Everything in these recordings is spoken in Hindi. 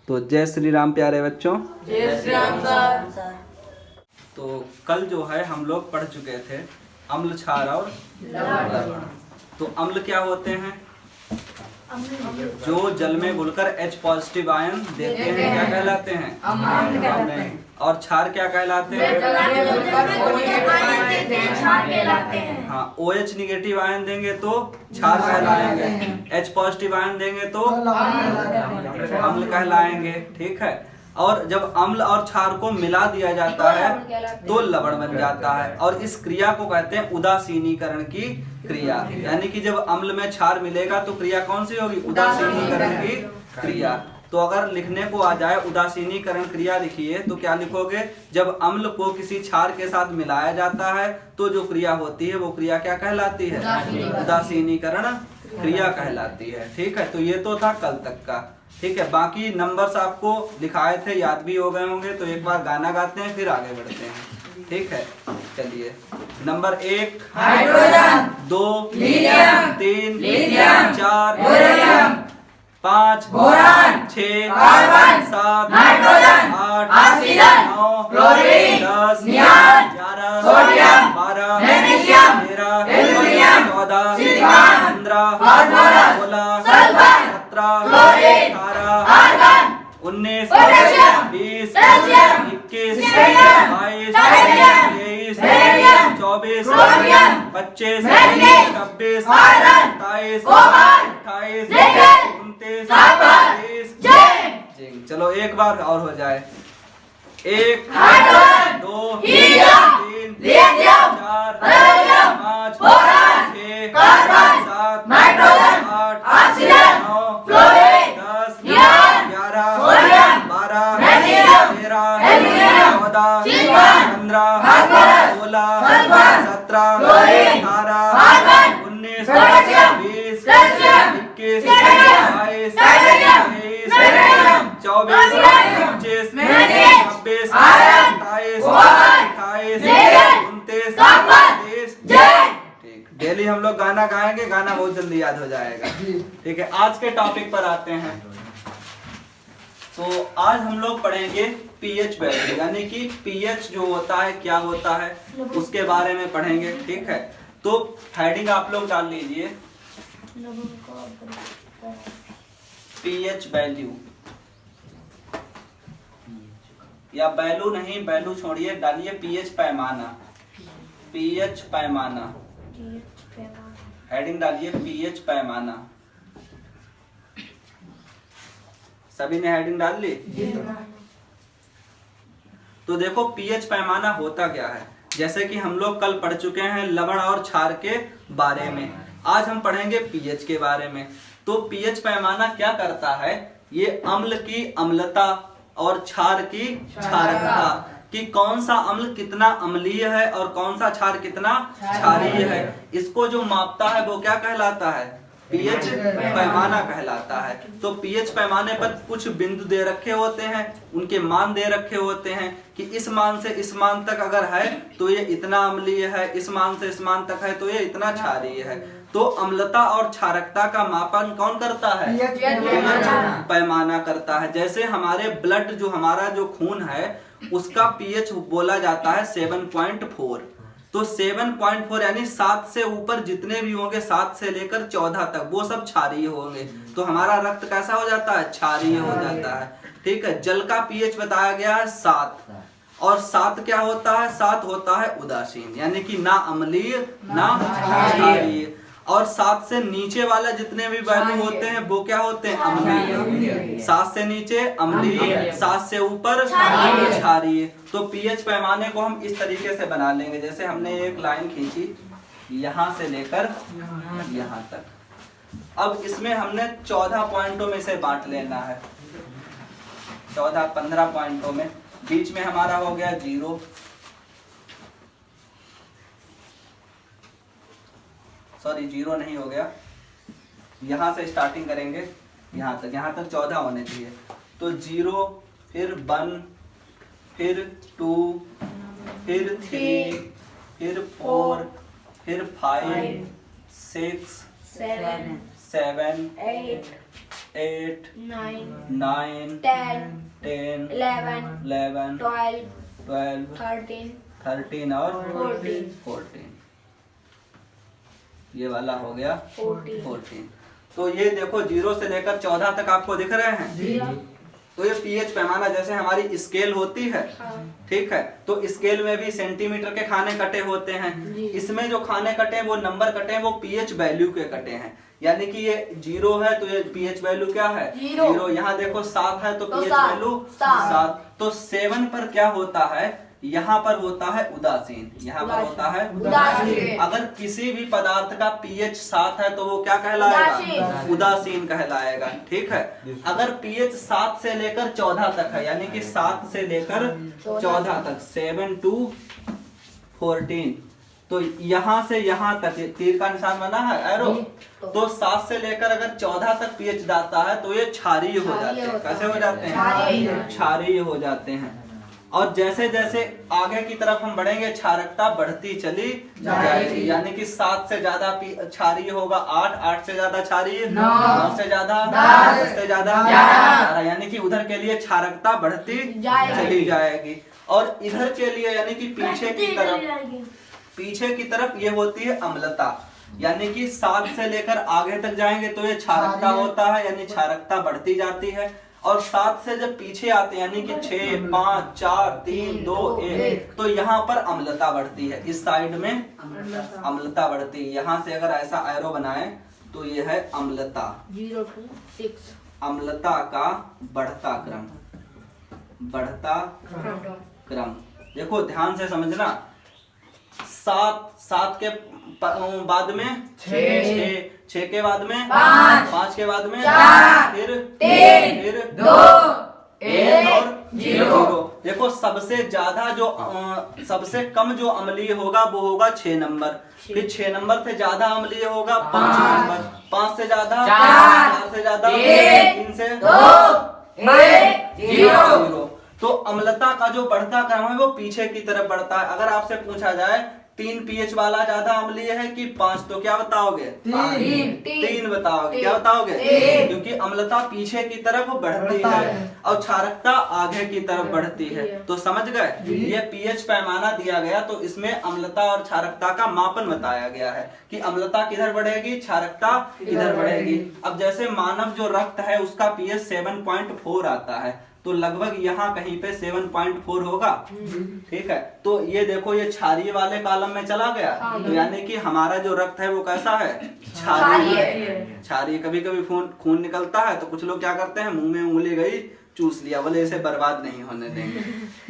तो जय श्री राम प्यारे बच्चों। जय श्री राम सर। तो कल जो है हम लोग पढ़ चुके थे अम्ल, क्षार और लवण। तो अम्ल क्या होते हैं? जो जल में घुलकर H पॉजिटिव आयन देते हैं क्या कहलाते हैं? अम्ल। और क्षार क्या कहलाते हैं? हाँ, OH निगेटिव आयन देंगे तो क्षार कहलाएंगे, H पॉजिटिव आयन देंगे तो अम्ल कहलाएंगे। ठीक है। और जब अम्ल और क्षार को मिला दिया जाता है तो लवण बन जाता है, और इस क्रिया को कहते हैं उदासीनीकरण की क्रिया। यानी कि जब अम्ल में क्षार मिलेगा तो क्रिया कौन सी होगी? उदासीनीकरण की क्रिया। तो अगर लिखने को आ जाए उदासीनीकरण क्रिया लिखिए तो क्या लिखोगे? जब अम्ल को किसी क्षार के साथ मिलाया जाता है तो जो क्रिया होती है वो क्रिया क्या कहलाती है? उदासीनीकरण क्रिया कहलाती है। ठीक है। तो ये तो था कल तक का। ठीक है। बाकी नंबर्स आपको लिखाए थे, याद भी हो गए होंगे। तो एक बार गाना गाते हैं फिर आगे बढ़ते हैं। ठीक है। चलिए, number 1 hydrogen, 2 helium, 3 lithium, 4 beryllium, 5 boron, 6 carbon, 7 nitrogen, 8 oxygen, 9 chlorine, 10 neon, 11 sodium, 12 magnesium, 13 aluminium, 14 silicon, 15 phosphorus, 16 sulphur, 17 chlorine, 18 argon, 19 potassium, 20 calcium, 21 silicon, 22 titanium, 23 beryllium, 24 chromium, 25 manganese, 26 iron, 27 cobalt, 28 nickel, 29 copper, 30 zinc. चलो एक बार और हो जाए। 1 hydrogen, 2 helium, 3 lithium, 4 beryllium, 5 boron, 6 carbon, 7 nitrogen, 8 oxygen, 9 chlorine, 10 neon, 11 sodium, 12 magnesium, 13 aluminium, 14 silicon, 15 phosphorus, 16 sulphur, 17 chlorine, 18 argon, 19 potassium, 20 calcium, 21 silicon, 22 titanium, 23 beryllium, 24 chromium, 25 manganese, 26 iron, 27 cobalt, 28 nickel, 29 copper, 30। Zinc. ठीक। डेली हम लोग गाना गाएंगे, गाना बहुत जल्दी याद हो जाएगा। ठीक है। आज के टॉपिक पर आते हैं। तो आज हम लोग पढ़ेंगे पीएच वैल्यू, यानी कि पीएच जो होता है क्या होता है उसके बारे में पढ़ेंगे। ठीक है। तो हेडिंग आप लोग डाल लीजिए पीएच वैल्यू, या वैल्यू नहीं, वैल्यू छोड़िए, डालिए पीएच पैमाना। पीएच पैमाना, हेडिंग डालिए पीएच पैमाना। सभी ने हेडिंग डाल ली? तो देखो पीएच पैमाना होता क्या है। जैसे कि हम लोग कल पढ़ चुके हैं लवण और क्षार के बारे में, आज हम पढ़ेंगे पीएच के बारे में। तो पीएच पैमाना क्या करता है? ये अम्ल की अम्लता और क्षार की क्षारकता, कि कौन सा अम्ल कितना अम्लीय है और कौन सा क्षार कितना क्षारीय है, इसको जो मापता है वो क्या कहलाता है? पीएच पैमाना कहलाता है। तो पीएच पैमाने पर कुछ बिंदु दे रखे होते हैं, उनके मान दे रखे होते हैं कि इस मान से इस मान तक अगर है तो ये इतना अम्लीय है, इस मान से इस मान तक है तो ये इतना क्षारीय है। तो अम्लता और क्षारकता का मापन कौन करता है? पीएच पैमाना करता है। जैसे हमारे ब्लड, जो हमारा जो खून है उसका पीएच बोला जाता है 7.4। तो 7.4 यानी 7 से ऊपर जितने भी होंगे, 7 से लेकर 14 तक, वो सब क्षारीय होंगे। तो हमारा रक्त कैसा हो जाता है? क्षारीय हो जाता है। ठीक है। जल का पीएच बताया गया है 7, और 7 क्या होता है? 7 होता है उदासीन, यानी कि ना अम्लीय ना क्षारीय। और 7 से नीचे वाला जितने भी वैल्यू होते हैं वो क्या होते हैं? अम्लीय। 7 से नीचे अम्लीय, 7 से ऊपर क्षारीय। तो पीएच पैमाने को हम इस तरीके से बना लेंगे। जैसे हमने एक लाइन खींची यहाँ से लेकर यहाँ तक। अब इसमें हमने 14 पॉइंटों में से बांट लेना है, 14-15 पॉइंटों में। बीच में हमारा हो गया 0, सॉरी 0 नहीं हो गया, यहाँ से स्टार्टिंग करेंगे यहाँ तक 14 होने चाहिए। तो 0, फिर 1, फिर 2, फिर 3, फिर 4, फिर 5, 6, 7, 8, 8 9 9 10 10 11 11 12 12 13 13 और 14 14 ये वाला हो गया 14 14। तो ये देखो 0 से लेकर 14 तक आपको दिख रहे हैं। जी तो ये पीएच पैमाना जैसे हमारी स्केल होती है, हाँ ठीक है, तो स्केल में भी सेंटीमीटर के खाने कटे होते हैं। जी। इसमें जो खाने कटे हैं वो नंबर कटे हैं वो पीएच वैल्यू के कटे हैं। यानी कि ये 0 है तो ये पीएच वैल्यू क्या है? 0। यहाँ देखो 7 है तो तो पीएच 7, वैल्यू 7। 7। तो 7 पर क्या होता है? यहाँ पर होता है उदासीन, यहाँ पर होता है उदासीन। अगर किसी भी पदार्थ का पीएच 7 है तो वो क्या कहलाएगा? उदासीन। उदासीन कहलाएगा, ठीक है। अगर पीएच 7 से लेकर 14 तक है, यानी कि 7 से लेकर 14 तक, 7 to 14, तो यहाँ से यहाँ तक तीर का निशान बना है, एरो। तो 7 से लेकर अगर 14 तक पीएच जाता है तो ये क्षारीय हो जाते हैं। कैसे हो जाते हैं? क्षारीय हो जाते हैं। और जैसे जैसे आगे की तरफ हम बढ़ेंगे क्षारकता बढ़ती चली जाएगी। यानी कि 7 से ज्यादा क्षारीय होगा 8, 8 से ज्यादा क्षारीय 9 से ज्यादा 10 से ज्यादा 11, यानी कि उधर के लिए क्षारकता बढ़ती चली जाएगी। और इधर के लिए यानी कि पीछे की तरफ ये होती है अम्लता। यानी कि 7 से लेकर आगे तक जाएंगे तो ये क्षारकता होता है, यानी क्षारकता बढ़ती जाती है। और 7 से जब पीछे आते हैं यानी कि 6, 5, 4, 3, 2, 1, तो यहाँ पर अम्लता बढ़ती है। इस साइड में अम्लता बढ़ती है। यहाँ से अगर ऐसा एरो बनाए तो ये है अम्लता। 0 to 6 अम्लता का बढ़ता क्रम, बढ़ता क्रम। देखो ध्यान से समझना, 7 के बाद में 6 के बाद में 5 के बाद में 4, फिर 3, 2, 1 और 0। देखो सबसे ज्यादा जो सबसे कम जो अम्लीय होगा वो होगा 6 नंबर। फिर 6 नंबर से ज्यादा अम्लीय होगा 5 नंबर, 5 से ज्यादा 4 से ज्यादा 3 से 2 1 0। तो अम्लता का जो बढ़ता क्रम है वो पीछे की तरफ बढ़ता है। अगर आपसे पूछा जाए 3 पीएच वाला ज्यादा अम्लीय है कि 5, तो क्या बताओगे? 3 बताओगे। क्या बताओगे? क्योंकि अम्लता पीछे की तरफ बढ़ती है और क्षारकता आगे की तरफ बढ़ती है। तो समझ गए? ये पीएच पैमाना दिया गया तो इसमें अम्लता और क्षारकता का मापन बताया गया है कि अम्लता किधर बढ़ेगी, क्षारकता किधर बढ़ेगी। अब जैसे मानव जो रक्त है उसका पीएच 7.4 आता है, तो लगभग यहाँ कहीं पे 7.4 होगा, ठीक है। तो ये देखो ये क्षारीय वाले कॉलम में चला गया। तो यानी कि हमारा जो रक्त है वो कैसा है? क्षारीय। क्षारीय। कभी कभी खून निकलता है तो कुछ लोग क्या करते हैं, मुंह में उंगली गई चूस लिया, बोले इसे बर्बाद नहीं होने देंगे।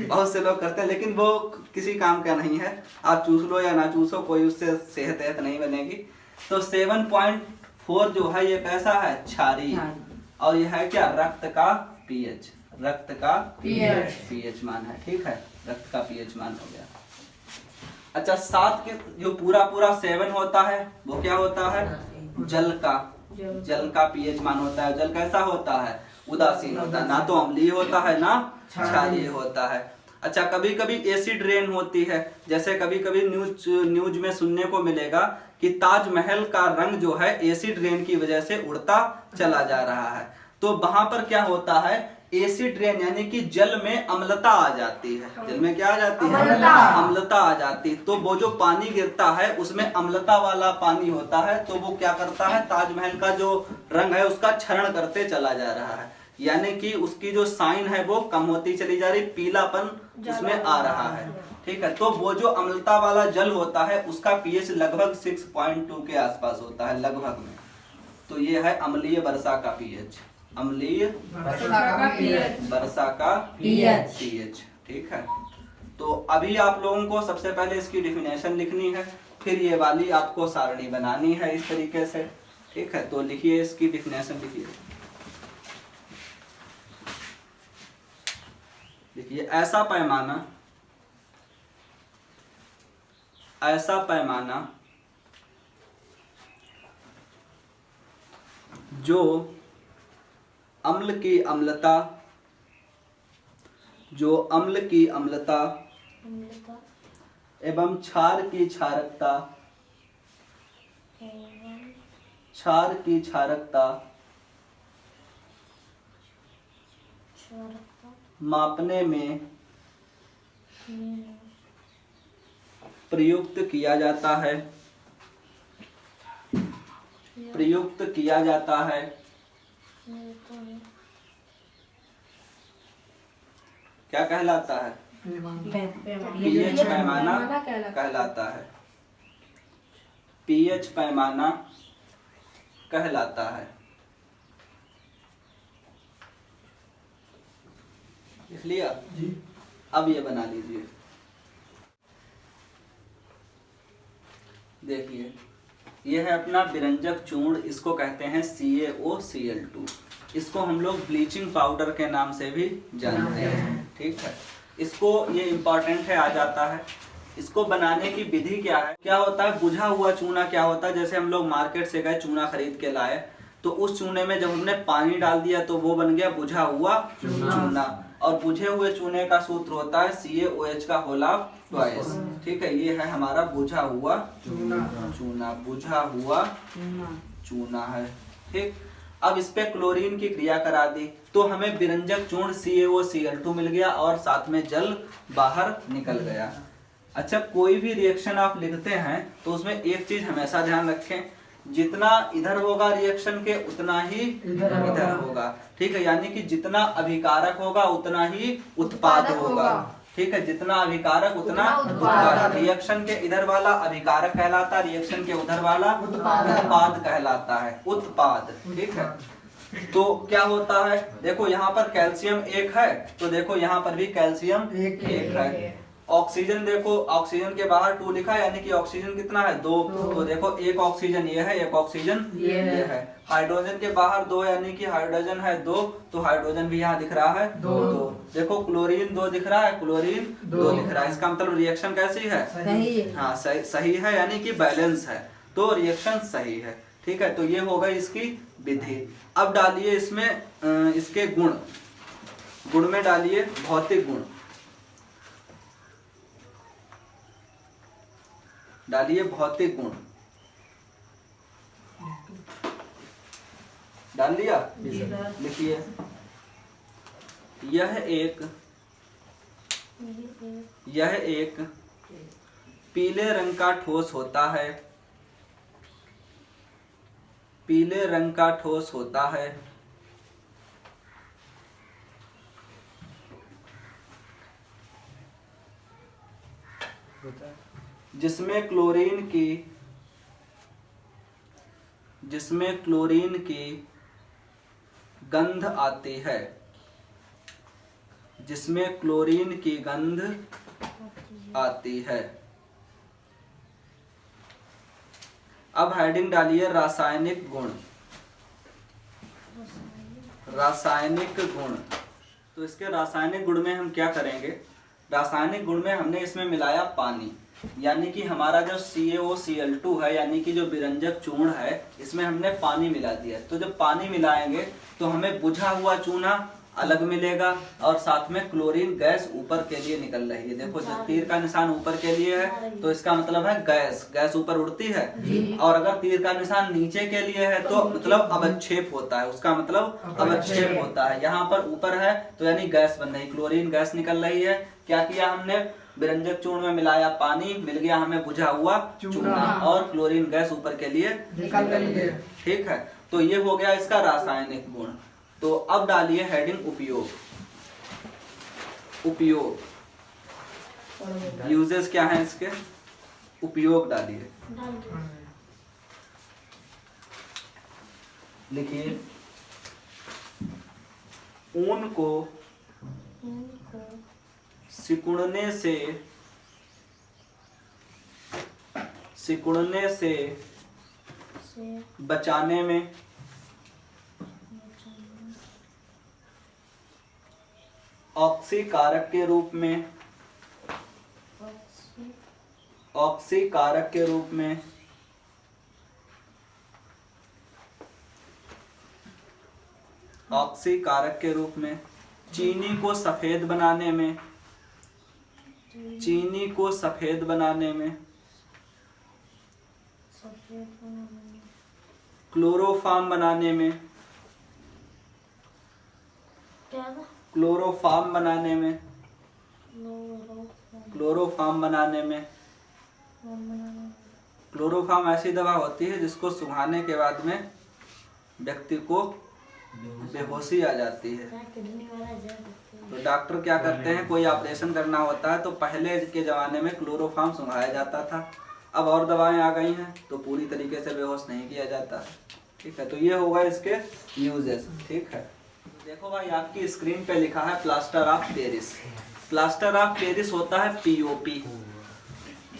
बहुत से लोग करते हैं, लेकिन वो किसी काम का नहीं है। आप चूस लो या ना चूसो, कोई उससे सेहत नहीं बनेगी। तो 7.4 जो है ये कैसा है? क्षारीय। और यह है क्या? रक्त का पीएच। रक्त का पीएच मान है, ठीक है। रक्त का पीएच मान हो गया। अच्छा, 7 के जो पूरा 7 होता है वो क्या होता है? जल का पीएच मान होता है। जल कैसा होता है? उदासीन होता है, ना तो अम्लीय होता है ना क्षारीय होता है। अच्छा, कभी कभी एसिड रेन होती है। जैसे कभी कभी न्यूज में सुनने को मिलेगा कि ताजमहल का रंग जो है एसिड रेन की वजह से उड़ता चला जा रहा है। तो वहां पर क्या होता है? एसिड रेन यानी कि जल में अम्लता आ जाती है। जल में क्या आ जाती है? अम्लता आ जाती है। तो वो जो पानी गिरता है उसमें अम्लता वाला पानी होता है, तो वो क्या करता है? ताजमहल का जो रंग है उसका क्षरण करते चला जा रहा है। यानी कि उसकी जो साइन है वो कम होती चली जा रही, पीलापन उसमें आ रहा है, ठीक है। तो वो जो अम्लता वाला जल होता है उसका पीएच लगभग 6.2 के आसपास होता है, लगभग में। तो ये है अम्लीय वर्षा का पीएच। अम्लीय वर्षा का पीएच, ठीक है। तो अभी आप लोगों को सबसे पहले इसकी डिफिनेशन लिखनी है, फिर ये वाली आपको सारणी बनानी है इस तरीके से, ठीक है। तो लिखिए, इसकी डिफिनेशन लिखिए। देखिए, ऐसा पैमाना जो अम्ल की अम्लता एवं क्षार की क्षारकता मापने में प्रयुक्त किया जाता है। प्रयुक्त किया जाता है। क्या कहलाता है? पीएच पैमाना कहलाता है। पीएच पैमाना कहलाता है। लिख लिया जी। अब ये बना लीजिए। देखिए, ये है अपना विरंजक चूर्ण, इसको कहते हैं CaOCl2। इसको हम लोग ब्लीचिंग पाउडर के नाम से भी जानते हैं। ठीक है, इसको ये इम्पोर्टेंट है, आ जाता है। इसको बनाने की विधि क्या है? क्या होता है, बुझा हुआ चूना क्या होता है, जैसे हम लोग मार्केट से गए चूना खरीद के लाए, तो उस चूने में जब हमने पानी डाल दिया तो वो बन गया बुझा हुआ चूना। और बुझे हुए चूने का सूत्र होता है CaOH का होल ऑफ ट्वाइस। ठीक है, ये है हमारा बुझा हुआ चूना। बुझा हुआ चूना है। ठीक, अब इस पे क्लोरीन की क्रिया करा दी तो हमें विरंजक चूर्ण CaOCl2 मिल गया और साथ में जल बाहर निकल गया। अच्छा, कोई भी रिएक्शन आप लिखते हैं तो उसमें एक चीज हमेशा ध्यान रखें, जितना इधर होगा रिएक्शन के उतना ही इधर होगा। ठीक है, यानी कि जितना अभिकारक होगा उतना ही उत्पाद होगा। ठीक है, जितना अभिकारक उतना उत्पाद। रिएक्शन के इधर वाला अभिकारक कहलाता है, रिएक्शन के उधर वाला उत्पाद कहलाता है। उत्पाद। ठीक है, तो क्या होता है, देखो यहाँ पर कैल्शियम 1 है तो देखो यहाँ पर भी कैल्शियम 1 है। ऑक्सीजन देखो, ऑक्सीजन के बाहर 2 लिखा है, यानी कि ऑक्सीजन कितना है 2। तो देखो एक ऑक्सीजन ये है, एक ऑक्सीजन ये है। हाइड्रोजन के बाहर 2, यानी कि हाइड्रोजन है 2, तो हाइड्रोजन भी यहाँ दिख रहा है 2। देखो क्लोरीन 2 दिख रहा है, क्लोरीन 2 दिख रहा है। इसका मतलब रिएक्शन कैसी है? सही। हाँ, सही है, यानी कि बैलेंस है, तो रिएक्शन सही है। ठीक है, तो ये हो गई इसकी विधि। अब डालिए इसमें इसके गुण। गुण में डालिए भौतिक गुण। डालिए भौतिक गुण। डाल दिया? लिखिए, यह एक पीले रंग का ठोस होता है। पीले रंग का ठोस होता है। जिसमें क्लोरीन की गंध आती है। जिसमें क्लोरीन की गंध आती है। अब हेडिंग डालिए रासायनिक गुण। रासायनिक गुण। तो इसके रासायनिक गुण में हम क्या करेंगे, रासायनिक गुण में हमने इसमें मिलाया पानी, यानी कि हमारा जो CaOCl2 है, यानी कि जो विरंजक चूर्ण है, इसमें हमने पानी मिला दिया। तो जब पानी मिलाएंगे तो हमें बुझा हुआ चूना अलग मिलेगा और साथ में क्लोरीन गैस ऊपर के लिए निकल रही है। देखो जब तीर का निशान ऊपर के लिए है तो इसका मतलब है गैस ऊपर उड़ती है, और अगर तीर का निशान नीचे के लिए है तो मतलब अवक्षेप होता है, उसका मतलब अवक्षेप होता है। यहाँ पर ऊपर है तो यानी गैस बन रही, क्लोरीन गैस निकल रही है। क्या किया हमने, विरंजक चूर्ण में मिलाया पानी, मिल गया हमें बुझा हुआ चूना और क्लोरीन गैस ऊपर के लिए निकल रही है। ठीक है, तो ये हो गया इसका रासायनिक गुण। तो अब डालिए हेडिंग उपयोग। उपयोग, यूजेस क्या है इसके, उपयोग डालिए। लिखिए, ऊन को सिकुड़ने से बचाने में ऑक्सीकारक के रूप में चीनी को सफेद बनाने में क्लोरोफॉर्म बनाने में क्लोरोफॉर्म बनाने में, क्लोरोफॉर्म बनाने में। क्लोरोफॉर्म ऐसी दवा होती है जिसको सुंघाने के बाद में व्यक्ति को बेहोशी आ जाती है। तो डॉक्टर क्या करते हैं, कोई ऑपरेशन करना होता है तो पहले के ज़माने में क्लोरोफॉर्म सुंघाया जाता था। अब और दवाएं आ गई हैं तो पूरी तरीके से बेहोश नहीं किया जाता है। ठीक है, तो ये होगा इसके यूजेस। ठीक है, देखो भाई आपकी स्क्रीन पे लिखा है plaster of Paris. Plaster of Paris होता है पीओपी।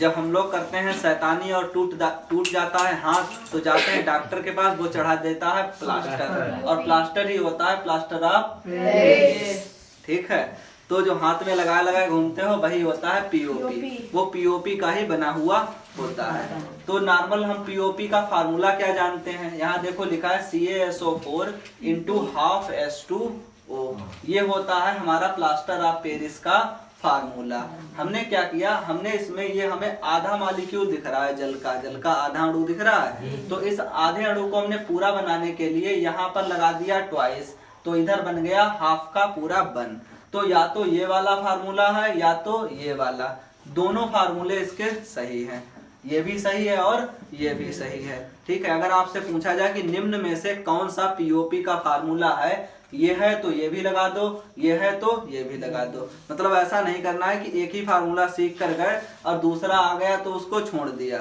जब हम लोग करते हैं शैतानी और टूट जाता है हाथ तो जाते हैं डॉक्टर के पास, वो चढ़ा देता है प्लास्टर, और प्लास्टर ही होता है प्लास्टर ऑफ पेरिस। ठीक है, तो जो हाथ में लगाए घूमते हो वही होता है पीओपी। वो पीओपी का ही बना हुआ होता है। तो नॉर्मल हम पीओपी का फार्मूला क्या जानते हैं, यहाँ देखो लिखा है CaSO4 × ½ H2O। ये होता है हमारा प्लास्टर ऑफ पेरिस का फार्मूला। हमने क्या किया, हमने इसमें ये हमें आधा मॉलिक्यूल दिख रहा है जल का आधा अणु दिख रहा है, तो इस आधे अणु को हमने पूरा बनाने के लिए यहाँ पर लगा दिया ट्वाइस, तो इधर बन गया हाफ का पूरा बन। तो या तो ये वाला फार्मूला है या तो ये वाला, दोनों फार्मूले इसके सही हैं। ये भी सही है और ये भी सही है। ठीक है, अगर आपसे पूछा जाए कि निम्न में से कौन सा पीओपी का फार्मूला है, ये है तो ये भी लगा दो, ये है तो ये भी लगा दो। मतलब ऐसा नहीं करना है कि एक ही फार्मूला सीख कर गए और दूसरा आ गया तो उसको छोड़ दिया।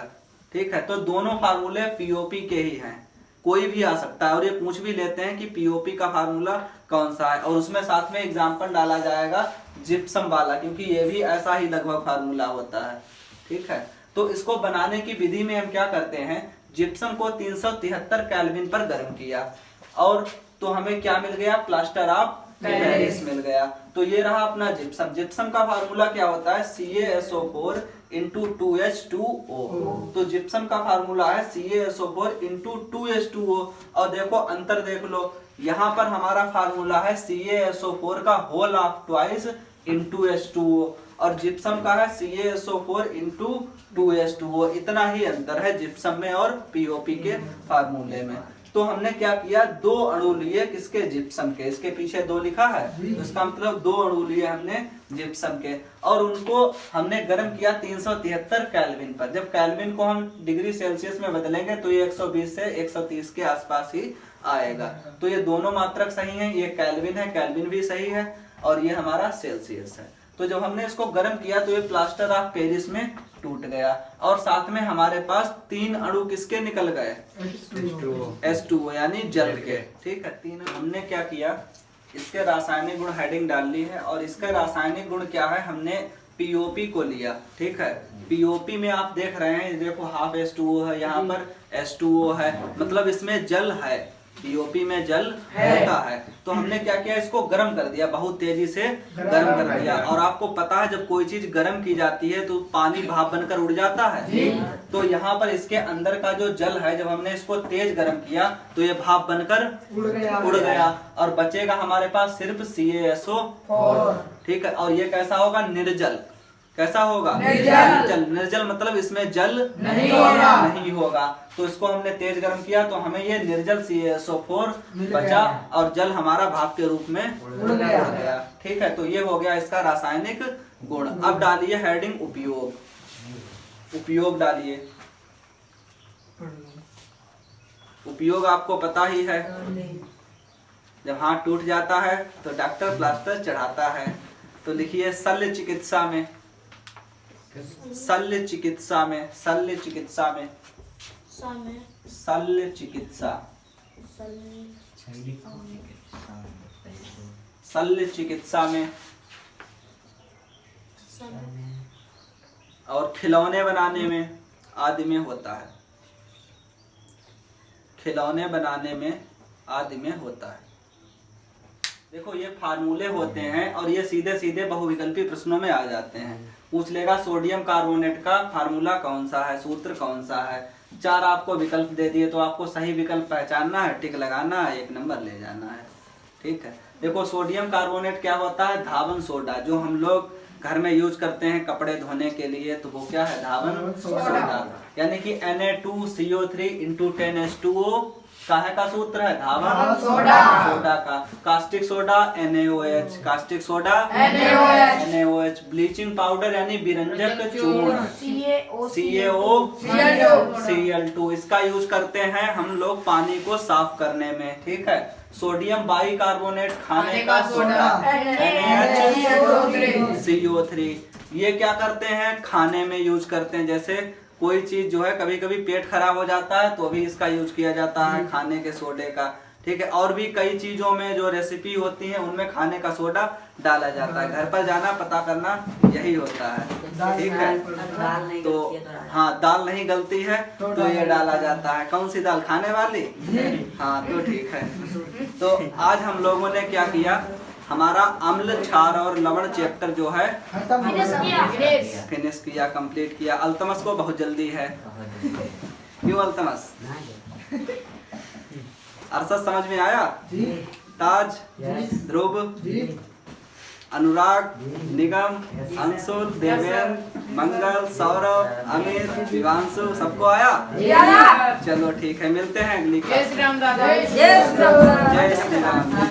ठीक है, तो दोनों फार्मूले पीओपी के ही हैं, कोई भी आ सकता है। और ये पूछ भी लेते हैं कि पीओपी का फार्मूला कौन सा है, और उसमें साथ में एग्जाम्पल डाला जाएगा जिप्सम वाला, क्योंकि ये भी ऐसा ही लगभग फार्मूला होता है। ठीक है, तो इसको बनाने की विधि में हम क्या करते हैं, जिप्सम को 373 केल्विन पर गर्म किया और तो हमें क्या मिल गया, प्लास्टर ऑफ पेरिस मिल गया। तो ये रहा अपना जिप्सम। जिप्सम का फार्मूला क्या होता है, CaSO4 × 2H2O। तो जिप्सम का फार्मूला है CaSO4 × 2H2O। और देखो अंतर देख लो, यहाँ पर हमारा फार्मूला है CaSO4 का होल ऑफ ट्वाइस × H2O, और जिप्सम का है CaSO4 × 2H2O। इतना ही अंतर है जिप्सम में और पीओपी के फार्मूले में। तो हमने क्या किया, दो अणु लिए किसके, जिप्सम के। इसके पीछे 2 लिखा है, तो इसका मतलब 2 अणु लिए हमने जिप्सम के, और उनको हमने गर्म किया 373 केल्विन पर। जब केल्विन को हम डिग्री सेल्सियस में बदलेंगे तो ये 120 से 130 के आसपास ही आएगा। तो ये दोनों मात्रक सही हैं, ये केल्विन है, केल्विन भी सही है, और ये हमारा सेल्सियस है। तो जब हमने इसको गर्म किया तो ये प्लास्टर ऑफ पेरिस में टूट गया, और साथ में हमारे पास 3 अणु किसके निकल गए, H2O यानी जल के। ठीक है, 3 हमने क्या किया, इसके रासायनिक गुण हेडिंग डाल ली है, और इसका रासायनिक गुण क्या है, हमने पीओपी को लिया। ठीक है, पीओपी में आप देख रहे हैं, देखो ½ H2O है, यहाँ पर H2O है, मतलब इसमें जल है, पीओपी में जल होता है। तो हमने क्या किया, इसको गर्म कर दिया, बहुत तेजी से गर्म कर दिया। और आपको पता है जब कोई चीज गर्म की जाती है तो पानी भाप बनकर उड़ जाता है। तो यहाँ पर इसके अंदर का जो जल है, जब हमने इसको तेज गर्म किया तो ये भाप बनकर उड़ गया, और बचेगा हमारे पास सिर्फ CaSO4। ठीक है, और ये कैसा होगा, निर्जल। कैसा होगा, निर्जल मतलब इसमें जल नहीं होगा। तो इसको हमने तेज गर्म किया तो हमें ये निर्जल CaSO4 बचा, और जल हमारा भाप के रूप में उड़ गया। ठीक है, तो ये हो गया इसका रासायनिक गुण। अब डालिए हेडिंग उपयोग। उपयोग डालिए। उपयोग आपको पता ही है, जब हाथ टूट जाता है तो डॉक्टर प्लास्टर चढ़ाता है। तो लिखिए शल्य चिकित्सा में, शल्य चिकित्सा में, शल्य चिकित्सा में, शल्य चिकित्सा, शल्य चिकित्सा में, और खिलौने बनाने में आदि में होता है। खिलौने बनाने में आदि में होता है। देखो ये फार्मूले होते हैं, और ये सीधे सीधे बहुविकल्पी प्रश्नों में आ जाते हैं। पूछ लेगा सोडियम कार्बोनेट का फार्मूला कौन सा है, सूत्र कौन सा है। 4 आपको विकल्प दे दिए, तो आपको सही विकल्प पहचानना है, टिक लगाना है, 1 नंबर ले जाना है। ठीक है, देखो सोडियम कार्बोनेट क्या होता है, धावन सोडा, जो हम लोग घर में यूज करते हैं कपड़े धोने के लिए, तो वो क्या है, धावन सोडा। यानी कि Na2CO3 × 10H2O काहे का सूत्र है? धावक सोडा। सोडा का। Caustic soda NaOH, caustic soda NaOH, NaOH, bleaching powder यानी विरंजक चूर्ण CaO, Cl2 इसका यूज करते हैं हम लोग पानी को साफ करने में, ठीक है। सोडियम बाइकार्बोनेट खाने का सोडा NaCO3 ये क्या करते हैं? खाने में यूज करते हैं। जैसे कोई चीज जो है कभी कभी पेट खराब हो जाता है तो भी इसका यूज किया जाता है, खाने के सोडे का, ठीक है। और भी कई चीजों में जो रेसिपी होती है उनमें खाने का सोडा डाला जाता है। घर पर जाना पता करना यही होता है, ठीक है। तो हाँ, दाल नहीं गलती है तो ये डाला जाता है। कौन सी दाल? खाने वाली? हाँ, तो ठीक है। तो आज हम लोगों ने क्या किया, हमारा अम्ल, क्षार और लवण चैप्टर जो है फिनिश किया, कंप्लीट किया। अल्तमस को बहुत जल्दी है, क्यों अल्तमस? अरशद समझ में आया? ताज, ध्रुव, अनुराग, निगम, अंशुल, देवेंद्र, मंगल, सौरभ, अमित, विवांशु सबको आया? चलो ठीक है, मिलते हैं अगली क्लास। जय श्री राम दादा। Yes, जय श्री राम।